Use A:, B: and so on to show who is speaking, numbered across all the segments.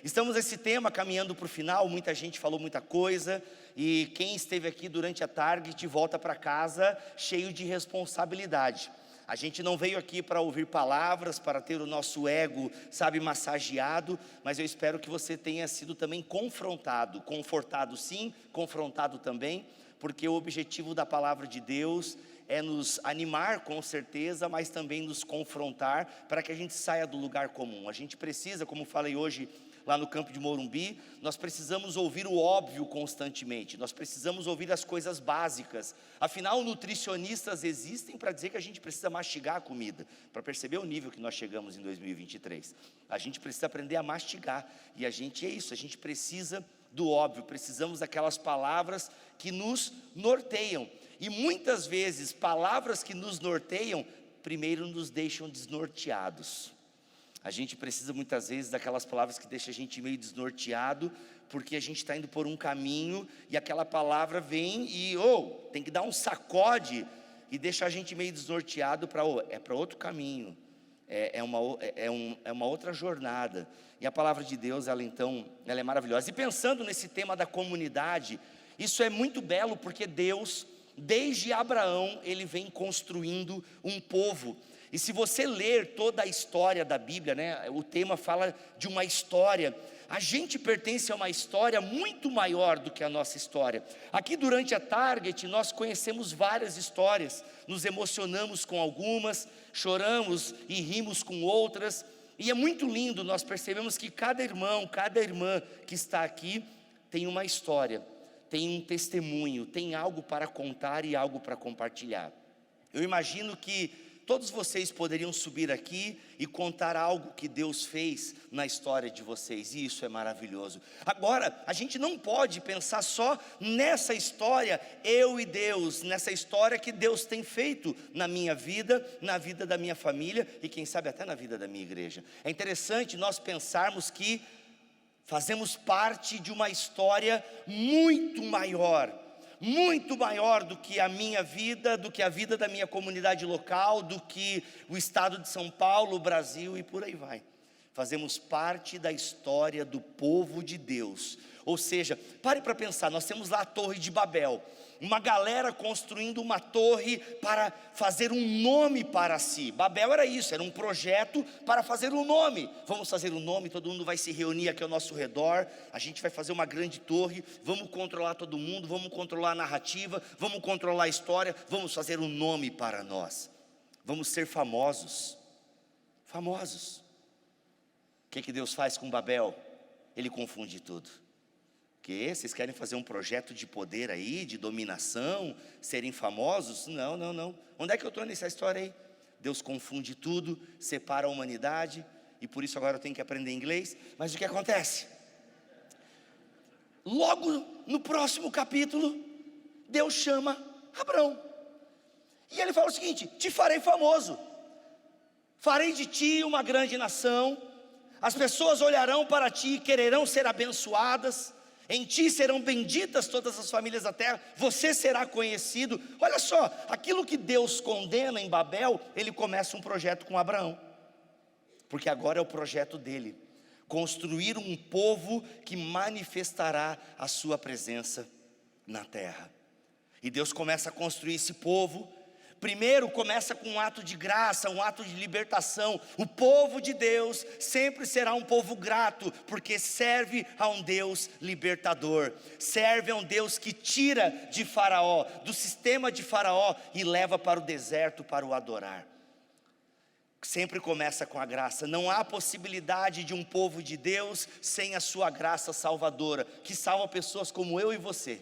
A: Estamos nesse tema caminhando para o final, muita gente falou muita coisa, e quem esteve aqui durante a Target volta para casa cheio de responsabilidade. A gente não veio aqui para ouvir palavras, para ter o nosso ego, sabe, massageado, mas eu espero que você tenha sido também confrontado, confortado sim, confrontado também, porque o objetivo da palavra de Deus é nos animar com certeza, mas também nos confrontar, para que a gente saia do lugar comum. A gente precisa, como falei hoje lá no campo de Morumbi, nós precisamos ouvir o óbvio constantemente, nós precisamos ouvir as coisas básicas. Afinal, nutricionistas existem para dizer que a gente precisa mastigar a comida, para perceber o nível que nós chegamos em 2023. A gente precisa aprender a mastigar, e a gente é isso, a gente precisa do óbvio, precisamos daquelas palavras que nos norteiam, e muitas vezes palavras que nos norteiam, primeiro nos deixam desnorteados. A gente precisa muitas vezes daquelas palavras que deixam a gente meio desnorteado, porque a gente está indo por um caminho, e aquela palavra vem e tem que dar um sacode, e deixa a gente meio desnorteado para outro caminho, é uma outra jornada. E a palavra de Deus, ela é maravilhosa. E pensando nesse tema da comunidade, isso é muito belo, porque Deus, desde Abraão, ele vem construindo um povo. E se você ler toda a história da Bíblia, né, o tema fala de uma história. A gente pertence a uma história muito maior do que a nossa história. Aqui durante a Target nós conhecemos várias histórias, nos emocionamos com algumas, choramos e rimos com outras. E é muito lindo, nós percebemos que cada irmão, cada irmã que está aqui tem uma história, tem um testemunho, tem algo para contar e algo para compartilhar. Eu imagino que todos vocês poderiam subir aqui e contar algo que Deus fez na história de vocês, e isso é maravilhoso. Agora, a gente não pode pensar só nessa história, eu e Deus, nessa história que Deus tem feito na minha vida, na vida da minha família, e quem sabe até na vida da minha igreja. É interessante nós pensarmos que fazemos parte de uma história muito maior do que a minha vida, do que a vida da minha comunidade local, do que o estado de São Paulo, o Brasil e por aí vai. Fazemos parte da história do povo de Deus. Ou seja, pare para pensar, nós temos lá a Torre de Babel, uma galera construindo uma torre para fazer um nome para si. Babel era isso, era um projeto para fazer um nome. Vamos fazer um nome, todo mundo vai se reunir aqui ao nosso redor, a gente vai fazer uma grande torre, vamos controlar todo mundo, vamos controlar a narrativa, vamos controlar a história, vamos fazer um nome para nós, vamos ser famosos. O que Deus faz com Babel? Ele confunde tudo. Que vocês querem fazer um projeto de poder aí, de dominação, serem famosos? Não. Onde é que eu estou nessa história aí? Deus confunde tudo, separa a humanidade, e por isso agora eu tenho que aprender inglês. Mas o que acontece? Logo no próximo capítulo, Deus chama Abrão, e ele fala o seguinte: te farei famoso, farei de ti uma grande nação, as pessoas olharão para ti e quererão ser abençoadas, em ti serão benditas todas as famílias da terra, você será conhecido. Olha só, aquilo que Deus condena em Babel, ele começa um projeto com Abraão, porque agora é o projeto dele, construir um povo que manifestará a sua presença na terra. E Deus começa a construir esse povo. Primeiro começa com um ato de graça, um ato de libertação. O povo de Deus sempre será um povo grato, porque serve a um Deus libertador, serve a um Deus que tira de Faraó, do sistema de Faraó, e leva para o deserto para o adorar. Sempre começa com a graça. Não há possibilidade de um povo de Deus sem a sua graça salvadora, que salva pessoas como eu e você.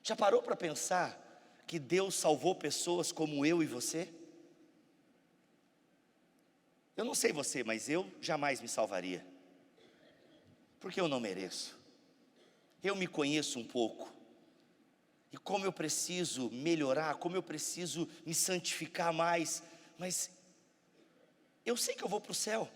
A: Já parou para pensar que Deus salvou pessoas como eu e você? Eu não sei você, mas eu jamais me salvaria, porque eu não mereço. Eu me conheço um pouco, e como eu preciso melhorar, como eu preciso me santificar mais, mas eu sei que eu vou para o céu.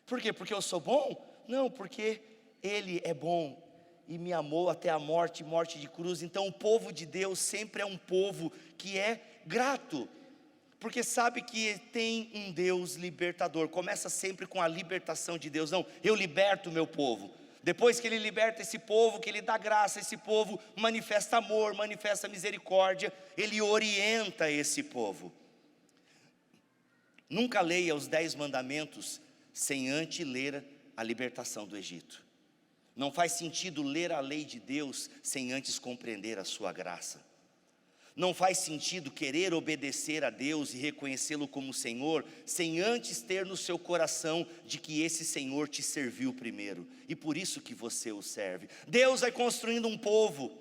A: Por quê? Porque eu sou bom? Não, porque Ele é bom e me amou até a morte, morte de cruz. Então o povo de Deus sempre é um povo que é grato. porque sabe que tem um Deus libertador. Começa sempre com a libertação de Deus. Não, eu liberto o meu povo. Depois que Ele liberta esse povo, que Ele dá graça a esse povo, manifesta amor, manifesta misericórdia, Ele orienta esse povo. Nunca leia os 10 mandamentos sem antes ler a libertação do Egito. Não faz sentido ler a lei de Deus sem antes compreender a sua graça. Não faz sentido querer obedecer a Deus e reconhecê-lo como Senhor, sem antes ter no seu coração de que esse Senhor te serviu primeiro, e por isso que você o serve. Deus vai construindo um povo,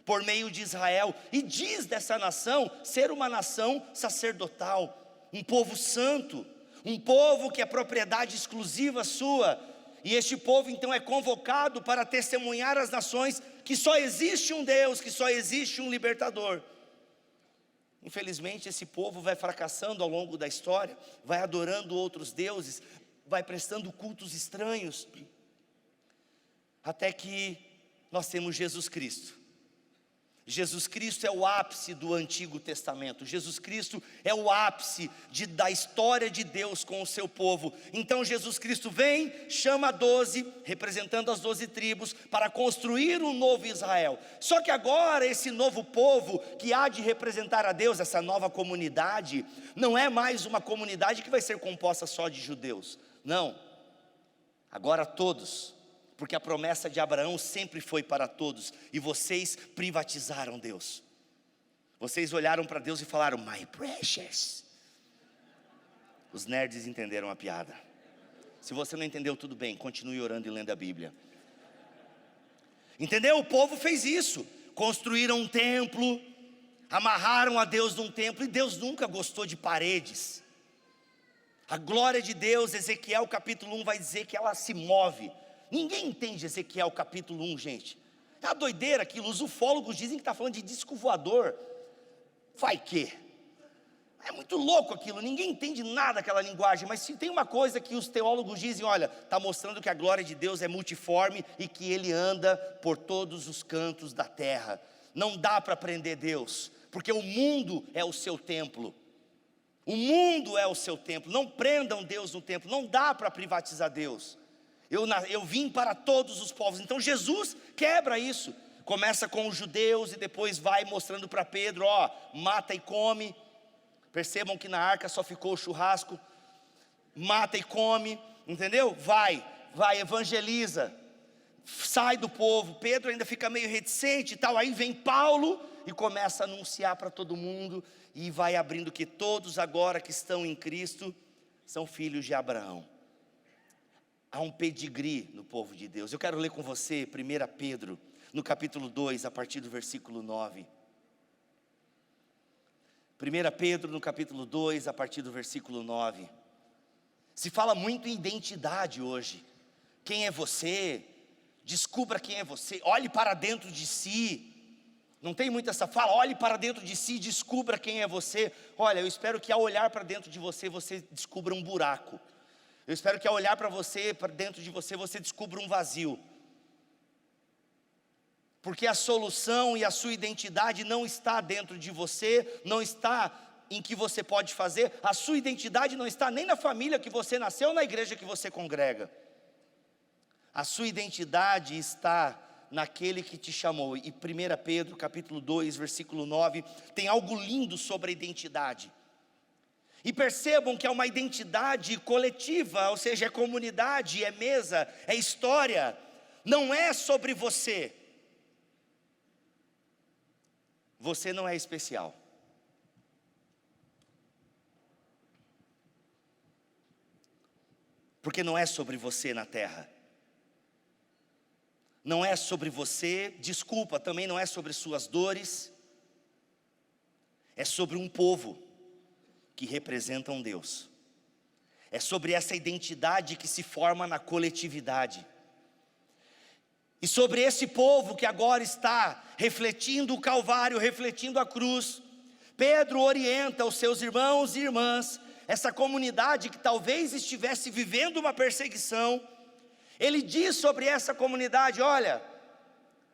A: por meio de Israel, e diz dessa nação ser uma nação sacerdotal, um povo santo, um povo que é propriedade exclusiva sua, e este povo então é convocado para testemunhar às nações que só existe um Deus, que só existe um libertador. Infelizmente esse povo vai fracassando ao longo da história, vai adorando outros deuses, vai prestando cultos estranhos, até que nós temos Jesus Cristo. Jesus Cristo é o ápice do Antigo Testamento. Jesus Cristo é o ápice da história de Deus com o seu povo. Então Jesus Cristo vem, chama 12, representando as 12 tribos, para construir um novo Israel. Só que agora esse novo povo, que há de representar a Deus, essa nova comunidade, não é mais uma comunidade que vai ser composta só de judeus. Não, agora todos. Porque a promessa de Abraão sempre foi para todos, e vocês privatizaram Deus. Vocês olharam para Deus e falaram, my precious. Os nerds entenderam a piada. Se você não entendeu, tudo bem, continue orando e lendo a Bíblia. Entendeu? O povo fez isso, construíram um templo, amarraram a Deus num templo, e Deus nunca gostou de paredes. A glória de Deus, Ezequiel capítulo 1 vai dizer que ela se move. Ninguém entende Ezequiel capítulo 1, gente. É uma doideira aquilo. Os ufólogos dizem que está falando de disco voador. Vai que? É muito louco aquilo, ninguém entende nada daquela linguagem. Mas se tem uma coisa que os teólogos dizem, olha, está mostrando que a glória de Deus é multiforme e que Ele anda por todos os cantos da terra. Não dá para prender Deus, porque o mundo é o seu templo. O mundo é o seu templo. Não prendam Deus no templo, não dá para privatizar Deus. Eu vim para todos os povos. Então Jesus quebra isso. Começa com os judeus e depois vai mostrando para Pedro, ó, mata e come. Percebam que na arca só ficou o churrasco. Mata e come, entendeu? Vai, evangeliza. Sai do povo. Pedro ainda fica meio reticente e tal. Aí vem Paulo e começa a anunciar para todo mundo. E vai abrindo que todos agora que estão em Cristo são filhos de Abraão. Há um pedigree no povo de Deus. Eu quero ler com você 1 Pedro, no capítulo 2, a partir do versículo 9. 1 Pedro, no capítulo 2, a partir do versículo 9. Se fala muito em identidade hoje. Quem é você? Descubra quem é você. Olhe para dentro de si. Não tem muito essa fala, olhe para dentro de si, descubra quem é você. Olha, eu espero que ao olhar para dentro de você, você descubra um buraco. Eu espero que ao olhar para você, para dentro de você, você descubra um vazio. Porque a solução e a sua identidade não está dentro de você, não está em que você pode fazer. A sua identidade não está nem na família que você nasceu, na igreja que você congrega. A sua identidade está naquele que te chamou. E 1 Pedro, capítulo 2, versículo 9, tem algo lindo sobre a identidade. E percebam que é uma identidade coletiva, ou seja, é comunidade, é mesa, é história. Não é sobre você. Você não é especial. Porque não é sobre você na terra. Não é sobre você, desculpa, também não é sobre suas dores. É sobre um povo que representa um Deus. É sobre essa identidade que se forma na coletividade. E sobre esse povo que agora está refletindo o Calvário, refletindo a cruz, Pedro orienta os seus irmãos e irmãs, essa comunidade que talvez estivesse vivendo uma perseguição. Ele diz sobre essa comunidade, olha,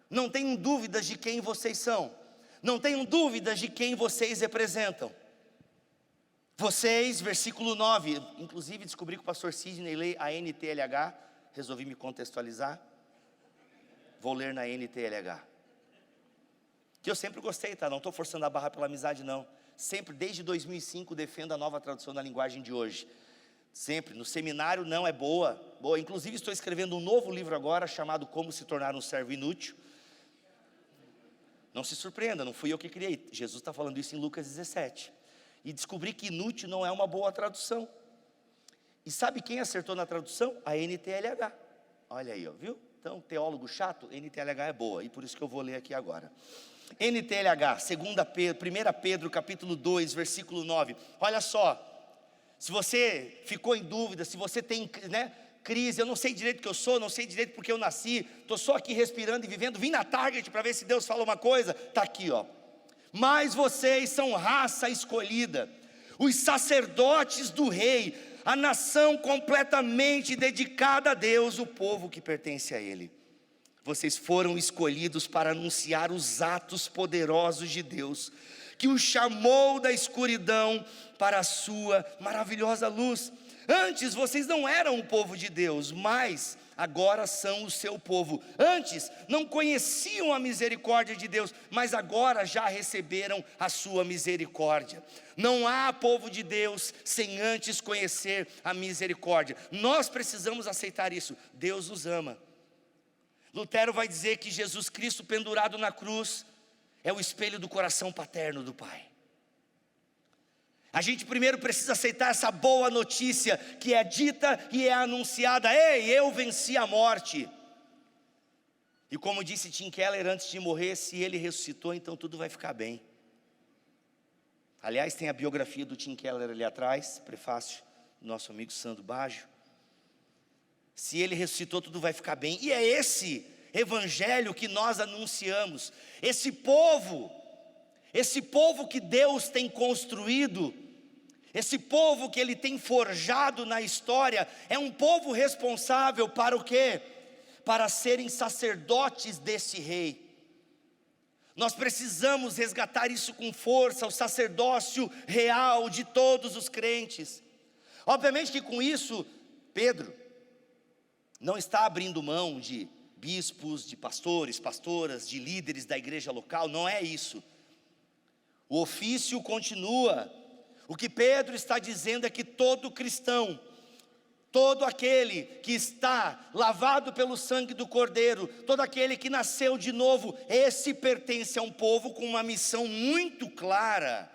A: não tenham dúvidas de quem vocês são, não tenham dúvidas de quem vocês representam. Vocês, versículo 9, inclusive descobri que o pastor Sidney lê a NTLH, resolvi me contextualizar, vou ler na NTLH, que eu sempre gostei, tá? Não estou forçando a barra pela amizade não, sempre desde 2005 defendo a nova tradução da linguagem de hoje, sempre, no seminário não é boa, inclusive estou escrevendo um novo livro agora, chamado Como se tornar um servo inútil. Não se surpreenda, não fui eu que criei, Jesus está falando isso em Lucas 17, e descobri que inútil não é uma boa tradução. E sabe quem acertou na tradução? A NTLH. Olha aí, ó, viu? Então, teólogo chato, NTLH é boa, e por isso que eu vou ler aqui agora. NTLH, 1 Pedro, capítulo 2, versículo 9. Olha só, se você ficou em dúvida, se você tem, crise, eu não sei direito o que eu sou, não sei direito porque eu nasci, estou só aqui respirando e vivendo, vim na Target para ver se Deus fala uma coisa, está aqui, ó. Mas vocês são raça escolhida, os sacerdotes do rei, a nação completamente dedicada a Deus, o povo que pertence a Ele. Vocês foram escolhidos para anunciar os atos poderosos de Deus, que os chamou da escuridão para a sua maravilhosa luz. Antes vocês não eram o povo de Deus, mas agora são o seu povo. Antes não conheciam a misericórdia de Deus, mas agora já receberam a sua misericórdia. Não há povo de Deus sem antes conhecer a misericórdia. Nós precisamos aceitar isso. Deus nos ama. Lutero vai dizer que Jesus Cristo pendurado na cruz é o espelho do coração paterno do Pai. A gente primeiro precisa aceitar essa boa notícia que é dita e é anunciada. Ei, eu venci a morte. E como disse Tim Keller antes de morrer, se ele ressuscitou, então tudo vai ficar bem. Aliás, tem a biografia do Tim Keller ali atrás, prefácio do nosso amigo Sandro Baggio. Se ele ressuscitou, tudo vai ficar bem. E é esse evangelho que nós anunciamos. Esse povo que Deus tem construído, esse povo que Ele tem forjado na história, é um povo responsável para o quê? Para serem sacerdotes desse rei. Nós precisamos resgatar isso com força, o sacerdócio real de todos os crentes. Obviamente que com isso, Pedro não está abrindo mão de bispos, de pastores, pastoras, de líderes da igreja local, não é isso. O ofício continua. O que Pedro está dizendo é que todo cristão, todo aquele que está lavado pelo sangue do Cordeiro, todo aquele que nasceu de novo, esse pertence a um povo com uma missão muito clara.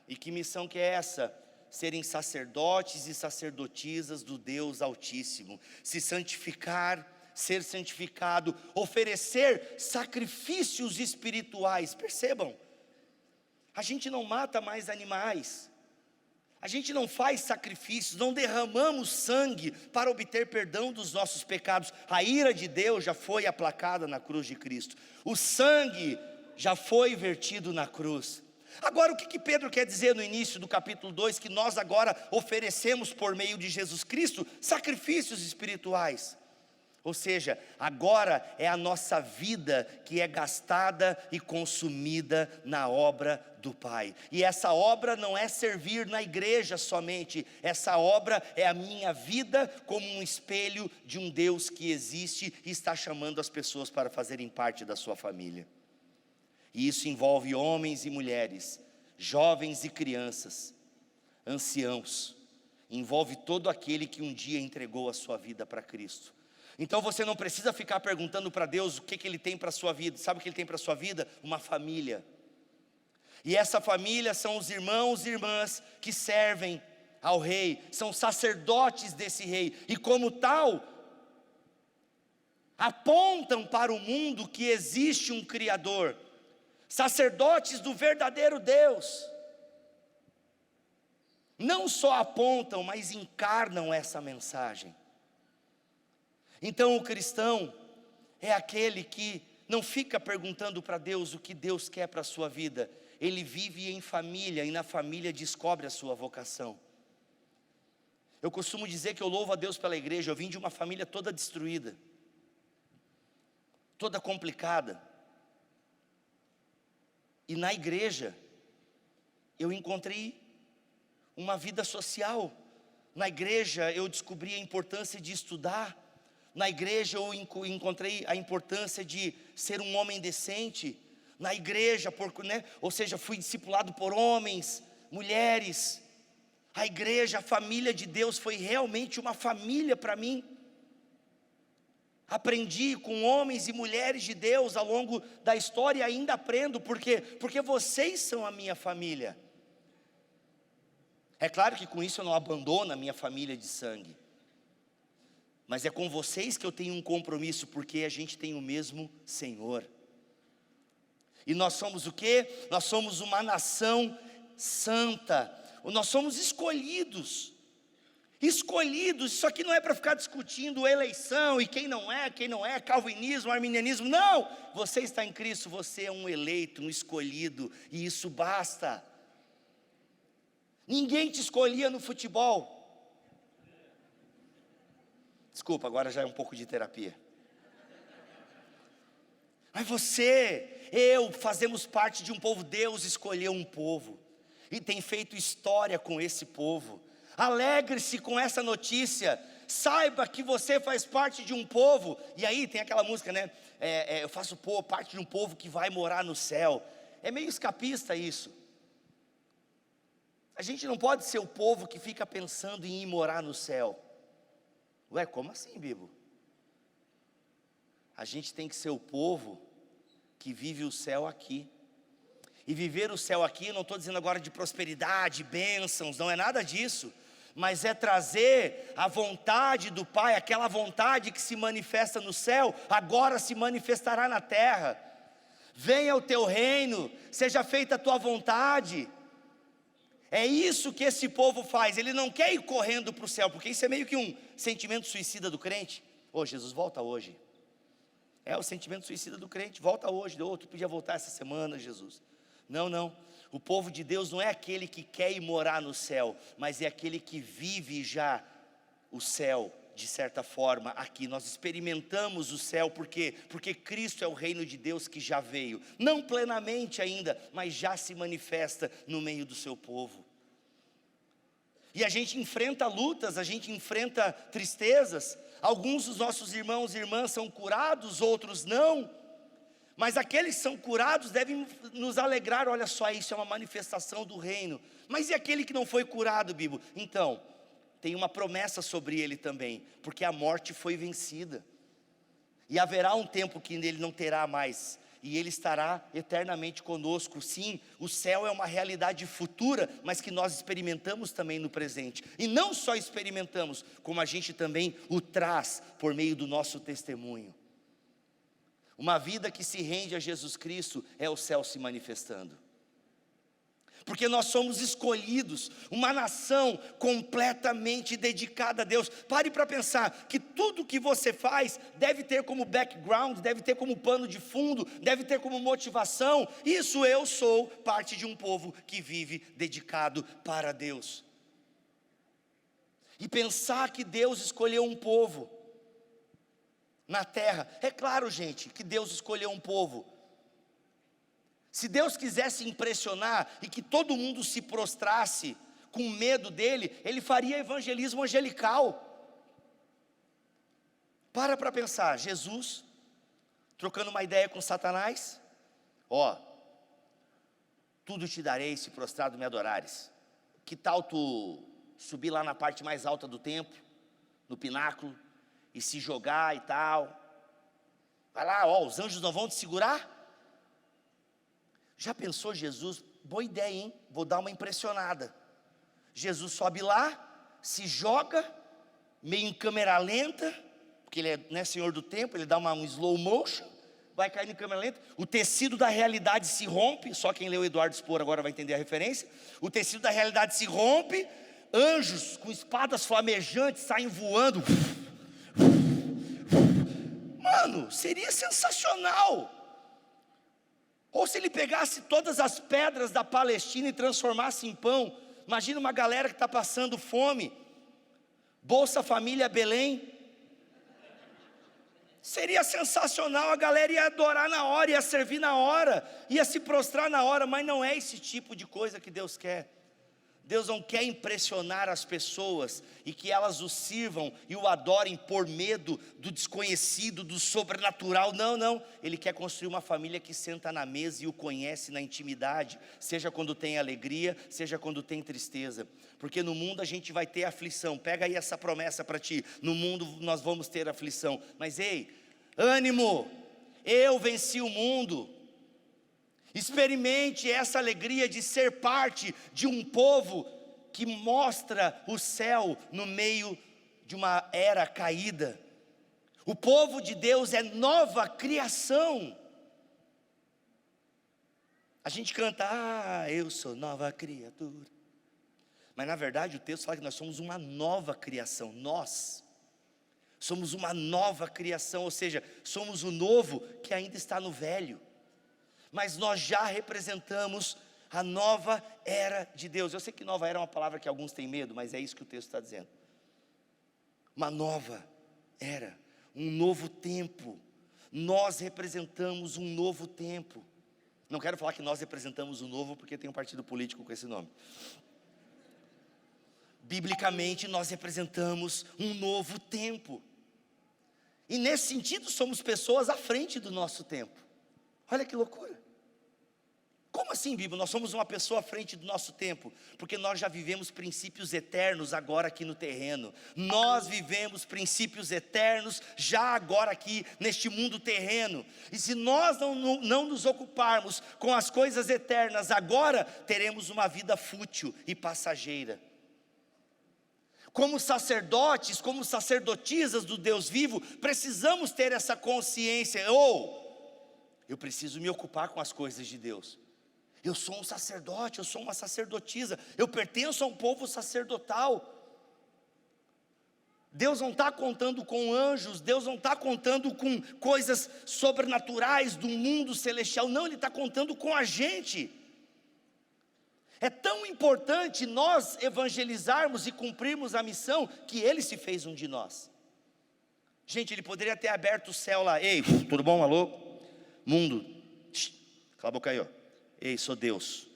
A: E que missão que é essa? Serem sacerdotes e sacerdotisas do Deus Altíssimo, se santificar, ser santificado, oferecer sacrifícios espirituais. Percebam, a gente não mata mais animais, a gente não faz sacrifícios, não derramamos sangue para obter perdão dos nossos pecados. A ira de Deus já foi aplacada na cruz de Cristo, o sangue já foi vertido na cruz. Agora o que Pedro quer dizer no início do capítulo 2? Que nós agora oferecemos por meio de Jesus Cristo sacrifícios espirituais. Ou seja, agora é a nossa vida que é gastada e consumida na obra do Pai. E essa obra não é servir na igreja somente, essa obra é a minha vida como um espelho de um Deus que existe e está chamando as pessoas para fazerem parte da sua família. E isso envolve homens e mulheres, jovens e crianças, anciãos, envolve todo aquele que um dia entregou a sua vida para Cristo. Então você não precisa ficar perguntando para Deus o que Ele tem para a sua vida. Sabe o que Ele tem para a sua vida? Uma família. E essa família são os irmãos e irmãs que servem ao rei, são sacerdotes desse rei, e como tal, apontam para o mundo que existe um Criador, sacerdotes do verdadeiro Deus. Não só apontam, mas encarnam essa mensagem. Então o cristão é aquele que não fica perguntando para Deus o que Deus quer para a sua vida. Ele vive em família e na família descobre a sua vocação. Eu costumo dizer que eu louvo a Deus pela igreja. Eu vim de uma família toda destruída, toda complicada. E na igreja eu encontrei uma vida social. Na igreja eu descobri a importância de estudar. Na igreja eu encontrei a importância de ser um homem decente. Na igreja, ou seja, fui discipulado por homens, mulheres. A igreja, a família de Deus foi realmente uma família para mim. Aprendi com homens e mulheres de Deus ao longo da história e ainda aprendo, porque vocês são a minha família. É claro que com isso eu não abandono a minha família de sangue, mas é com vocês que eu tenho um compromisso, porque a gente tem o mesmo Senhor. E nós somos o quê? Nós somos uma nação santa, nós somos escolhidos. Escolhidos, isso aqui não é para ficar discutindo eleição e quem não é, calvinismo, arminianismo, não. Você está em Cristo, você é um eleito, um escolhido, e isso basta. Ninguém te escolhia no futebol. Desculpa, agora já é um pouco de terapia. Mas eu fazemos parte de um povo. Deus escolheu um povo e tem feito história com esse povo. Alegre-se com essa notícia, saiba que você faz parte de um povo. E aí tem aquela música, né? Eu faço parte de um povo que vai morar no céu. É meio escapista isso. A gente não pode ser o povo que fica pensando em ir morar no céu. Ué, como assim, Bibo? A gente tem que ser o povo que vive o céu aqui. E viver o céu aqui, não estou dizendo agora de prosperidade, bênçãos, não é nada disso. Mas é trazer a vontade do Pai, aquela vontade que se manifesta no céu, agora se manifestará na terra. Venha o teu reino, seja feita a tua vontade. É isso que esse povo faz. Ele não quer ir correndo para o céu, porque isso é meio que um sentimento suicida do crente. Jesus, volta hoje. É o sentimento suicida do crente, volta hoje. Tu podia voltar essa semana, Jesus. Não. O povo de Deus não é aquele que quer ir morar no céu, mas é aquele que vive já o céu, de certa forma, aqui. Nós experimentamos o céu, porque Cristo é o reino de Deus que já veio. Não plenamente ainda, mas já se manifesta no meio do seu povo. E a gente enfrenta lutas, a gente enfrenta tristezas. Alguns dos nossos irmãos e irmãs são curados, outros não. Mas aqueles que são curados devem nos alegrar. Olha só, isso é uma manifestação do reino. Mas e aquele que não foi curado, Bíblia? Então, tem uma promessa sobre ele também, porque a morte foi vencida. E haverá um tempo que ele não terá mais, e ele estará eternamente conosco. Sim, o céu é uma realidade futura, mas que nós experimentamos também no presente. E não só experimentamos, como a gente também o traz por meio do nosso testemunho. Uma vida que se rende a Jesus Cristo é o céu se manifestando. Porque nós somos escolhidos, uma nação completamente dedicada a Deus. Pare para pensar que tudo que você faz deve ter como background, deve ter como pano de fundo, deve ter como motivação. Isso, eu sou parte de um povo que vive dedicado para Deus. E pensar que Deus escolheu um povo na terra. É claro, gente, que Deus escolheu um povo. Se Deus quisesse impressionar e que todo mundo se prostrasse com medo dele, ele faria evangelismo angelical. Para pensar, Jesus trocando uma ideia com Satanás. Tudo te darei se prostrado me adorares. Que tal tu subir lá na parte mais alta do templo, no pináculo, e se jogar e tal? Vai lá, os anjos não vão te segurar? Já pensou Jesus? Boa ideia, hein? Vou dar uma impressionada. Jesus sobe lá, se joga, meio em câmera lenta, porque ele é senhor do tempo, ele dá um slow motion, vai cair em câmera lenta, o tecido da realidade se rompe, só quem leu Eduardo Spor agora vai entender a referência, o tecido da realidade se rompe, anjos com espadas flamejantes saem voando. Mano, seria sensacional. Ou se ele pegasse todas as pedras da Palestina e transformasse em pão. Imagina uma galera que está passando fome. Bolsa Família Belém. Seria sensacional, a galera ia adorar na hora, ia servir na hora, ia se prostrar na hora. Mas não é esse tipo de coisa que Deus quer. Deus não quer impressionar as pessoas e que elas o sirvam e o adorem por medo do desconhecido, do sobrenatural. Não, não. Ele quer construir uma família que senta na mesa e o conhece na intimidade, seja quando tem alegria, seja quando tem tristeza. Porque no mundo a gente vai ter aflição. Pega aí essa promessa para ti. No mundo nós vamos ter aflição. Mas ei, ânimo! Eu venci o mundo. Experimente essa alegria de ser parte de um povo que mostra o céu no meio de uma era caída. O povo de Deus é nova criação. A gente canta, eu sou nova criatura. Mas na verdade o texto fala que nós somos uma nova criação. Nós somos uma nova criação, ou seja, somos o novo que ainda está no velho. Mas nós já representamos a nova era de Deus. Eu sei que nova era é uma palavra que alguns têm medo, mas é isso que o texto está dizendo. Uma nova era, um novo tempo. Nós representamos um novo tempo. Não quero falar que nós representamos o novo, porque tem um partido político com esse nome. Biblicamente nós representamos um novo tempo. E nesse sentido somos pessoas à frente do nosso tempo. Olha que loucura. Como assim, Bíblia? Nós somos uma pessoa à frente do nosso tempo, porque nós já vivemos princípios eternos agora aqui no terreno. Nós vivemos princípios eternos já agora aqui neste mundo terreno. E se nós não nos ocuparmos com as coisas eternas agora, teremos uma vida fútil e passageira. Como sacerdotes, como sacerdotisas do Deus vivo, precisamos ter essa consciência. Eu preciso me ocupar com as coisas de Deus. Eu sou um sacerdote, eu sou uma sacerdotisa, eu pertenço a um povo sacerdotal. Deus não está contando com anjos, Deus não está contando com coisas sobrenaturais do mundo celestial, não, Ele está contando com a gente. É tão importante nós evangelizarmos e cumprirmos a missão, que Ele se fez um de nós. Gente, Ele poderia ter aberto o céu lá, ei, tudo bom, alô? Mundo, cala a boca aí, ó. Ei, sou Deus.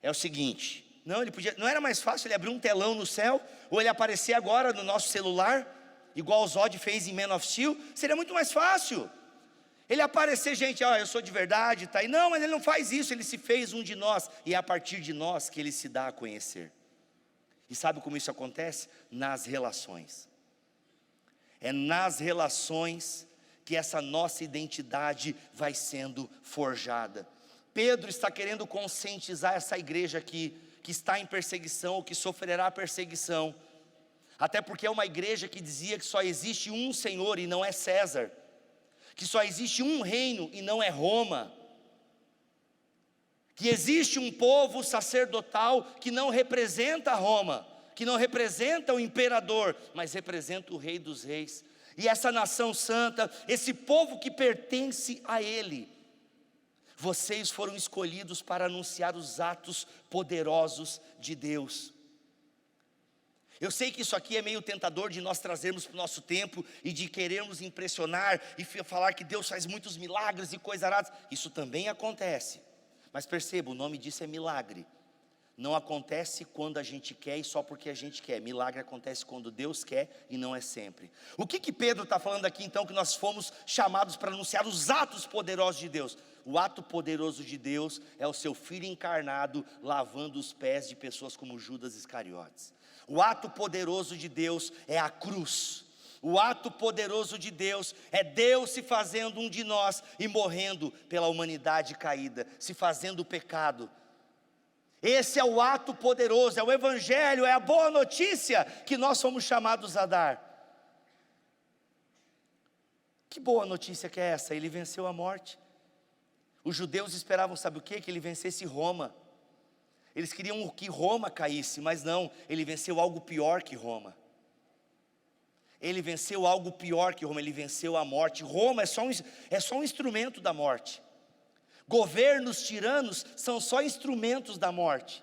A: É o seguinte, não era mais fácil ele abrir um telão no céu, ou ele aparecer agora no nosso celular, igual o Zod fez em Man of Steel? Seria muito mais fácil. Ele aparecer, gente, eu sou de verdade, tá aí. Não, mas ele não faz isso, ele se fez um de nós, e é a partir de nós que ele se dá a conhecer. E sabe como isso acontece? Nas relações. É nas relações que essa nossa identidade vai sendo forjada. Pedro está querendo conscientizar essa igreja aqui, que está em perseguição, ou que sofrerá perseguição, até porque é uma igreja que dizia que só existe um Senhor e não é César, que só existe um reino e não é Roma, que existe um povo sacerdotal que não representa Roma, que não representa o imperador, mas representa o Rei dos Reis, e essa nação santa, esse povo que pertence a Ele. Vocês foram escolhidos para anunciar os atos poderosos de Deus. Eu sei que isso aqui é meio tentador de nós trazermos para o nosso tempo e de querermos impressionar e falar que Deus faz muitos milagres e coisas aradas. Isso também acontece, mas perceba, o nome disso é milagre. Não acontece quando a gente quer e só porque a gente quer. Milagre acontece quando Deus quer e não é sempre. O que Pedro está falando aqui então? Que nós fomos chamados para anunciar os atos poderosos de Deus. O ato poderoso de Deus é o seu Filho encarnado lavando os pés de pessoas como Judas Iscariotes. O ato poderoso de Deus é a cruz. O ato poderoso de Deus é Deus se fazendo um de nós e morrendo pela humanidade caída, se fazendo pecado. Esse é o ato poderoso, é o evangelho, é a boa notícia que nós somos chamados a dar. Que boa notícia que é essa? Ele venceu a morte. Os judeus esperavam, sabe o quê? Que ele vencesse Roma. Eles queriam que Roma caísse, mas não, ele venceu algo pior que Roma. Ele venceu algo pior que Roma, ele venceu a morte. Roma é só um instrumento da morte. Governos tiranos são só instrumentos da morte.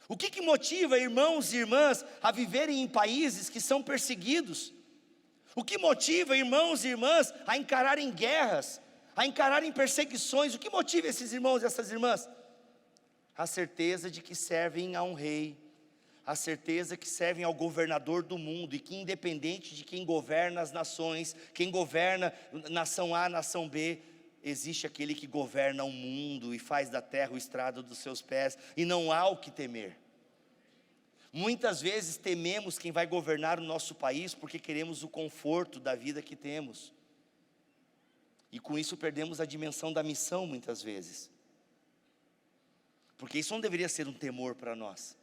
A: O que motiva irmãos e irmãs a viverem em países que são perseguidos? O que motiva irmãos e irmãs a encararem guerras, a encararem perseguições? O que motiva esses irmãos e essas irmãs? a certeza de que servem a um rei, a certeza que servem ao governador do mundo, e que independente de quem governa as nações, quem governa nação A, nação B, existe aquele que governa o mundo e faz da terra o estrado dos seus pés, e não há o que temer. Muitas vezes tememos quem vai governar o nosso país porque queremos o conforto da vida que temos, e com isso perdemos a dimensão da missão muitas vezes, porque isso não deveria ser um temor para nós,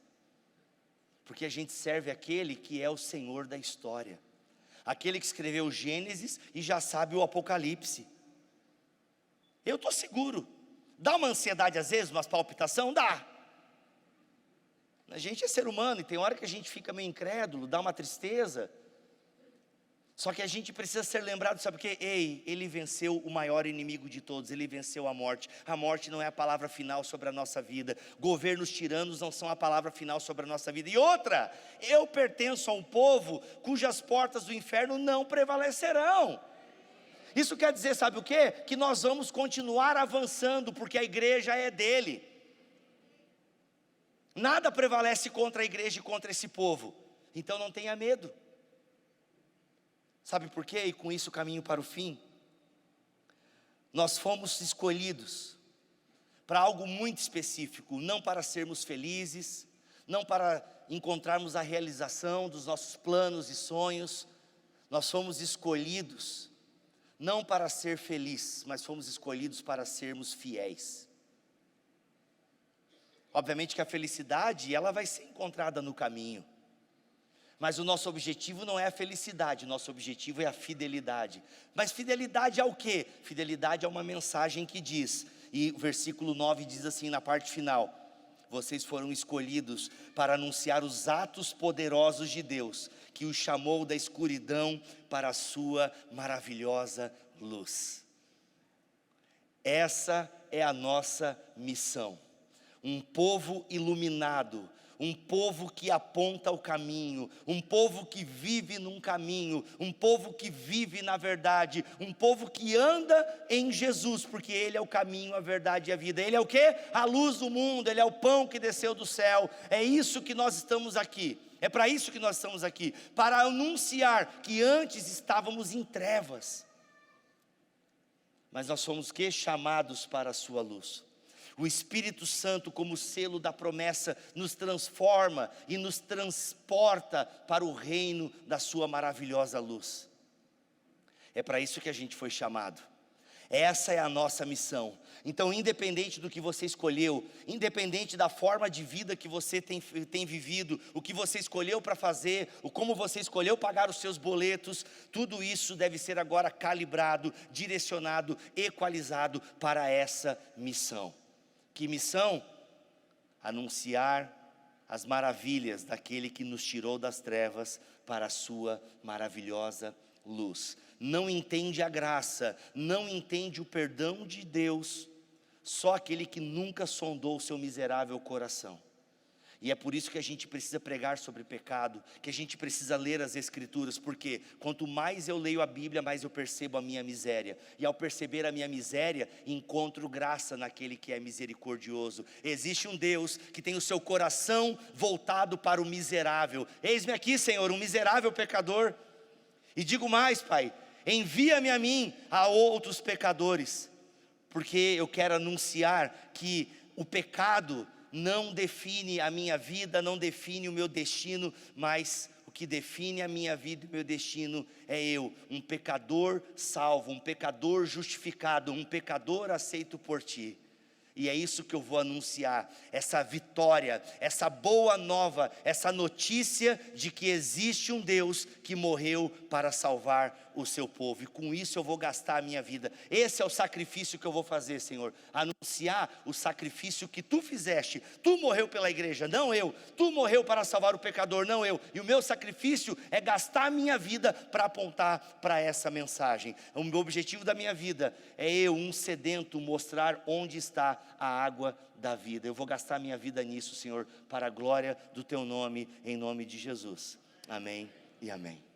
A: porque a gente serve aquele que é o Senhor da história, aquele que escreveu o Gênesis e já sabe o Apocalipse. Eu estou seguro. Dá uma ansiedade às vezes, umas palpitação? Dá. A gente é ser humano e tem hora que a gente fica meio incrédulo, dá uma tristeza. Só que a gente precisa ser lembrado, sabe o quê? Ei, ele venceu o maior inimigo de todos, ele venceu a morte. A morte não é a palavra final sobre a nossa vida. Governos tiranos não são a palavra final sobre a nossa vida. E outra, eu pertenço a um povo cujas portas do inferno não prevalecerão. Isso quer dizer, sabe o quê? Que nós vamos continuar avançando, porque a igreja é dele. Nada prevalece contra a igreja e contra esse povo. Então não tenha medo. Sabe por quê? E com isso caminho para o fim. Nós fomos escolhidos para algo muito específico, não para sermos felizes, não para encontrarmos a realização dos nossos planos e sonhos. Nós fomos escolhidos não para ser feliz, mas fomos escolhidos para sermos fiéis. Obviamente que a felicidade, ela vai ser encontrada no caminho. Mas o nosso objetivo não é a felicidade, nosso objetivo é a fidelidade. Mas fidelidade ao quê? Fidelidade a uma mensagem que diz, e o versículo 9 diz assim na parte final: vocês foram escolhidos para anunciar os atos poderosos de Deus, que os chamou da escuridão para a sua maravilhosa luz. Essa é a nossa missão. Um povo iluminado, um povo que aponta o caminho, um povo que vive num caminho, um povo que vive na verdade, um povo que anda em Jesus, porque Ele é o caminho, a verdade e a vida. Ele é o quê? A luz do mundo, Ele é o pão que desceu do céu. É isso que nós estamos aqui, é para isso que nós estamos aqui, para anunciar que antes estávamos em trevas, mas nós somos o quê? Chamados para a sua luz. O Espírito Santo, como selo da promessa, nos transforma e nos transporta para o reino da sua maravilhosa luz. É para isso que a gente foi chamado. Essa é a nossa missão. Então, independente do que você escolheu, independente da forma de vida que você tem vivido, o que você escolheu para fazer, o como você escolheu pagar os seus boletos, tudo isso deve ser agora calibrado, direcionado, equalizado para essa missão. Que missão? Anunciar as maravilhas daquele que nos tirou das trevas para a sua maravilhosa luz. Não entende a graça, não entende o perdão de Deus, só aquele que nunca sondou o seu miserável coração. E é por isso que a gente precisa pregar sobre pecado, que a gente precisa ler as Escrituras, porque quanto mais eu leio a Bíblia, mais eu percebo a minha miséria. E ao perceber a minha miséria, encontro graça naquele que é misericordioso. Existe um Deus que tem o seu coração voltado para o miserável. Eis-me aqui, Senhor, um miserável pecador. E digo mais, Pai, envia-me a mim a outros pecadores, porque eu quero anunciar que o pecado não define a minha vida, não define o meu destino, mas o que define a minha vida e o meu destino é eu, um pecador salvo, um pecador justificado, um pecador aceito por Ti. E é isso que eu vou anunciar, essa vitória, essa boa nova, essa notícia de que existe um Deus que morreu para salvar o seu povo. E com isso eu vou gastar a minha vida. Esse é o sacrifício que eu vou fazer, Senhor. Anunciar o sacrifício que Tu fizeste. Tu morreu pela igreja, não eu. Tu morreu para salvar o pecador, não eu. E o meu sacrifício é gastar a minha vida para apontar para essa mensagem. O meu objetivo da minha vida é eu, um sedento, mostrar onde está a água da vida. Eu vou gastar minha vida nisso, Senhor, para a glória do Teu nome, em nome de Jesus. Amém e amém.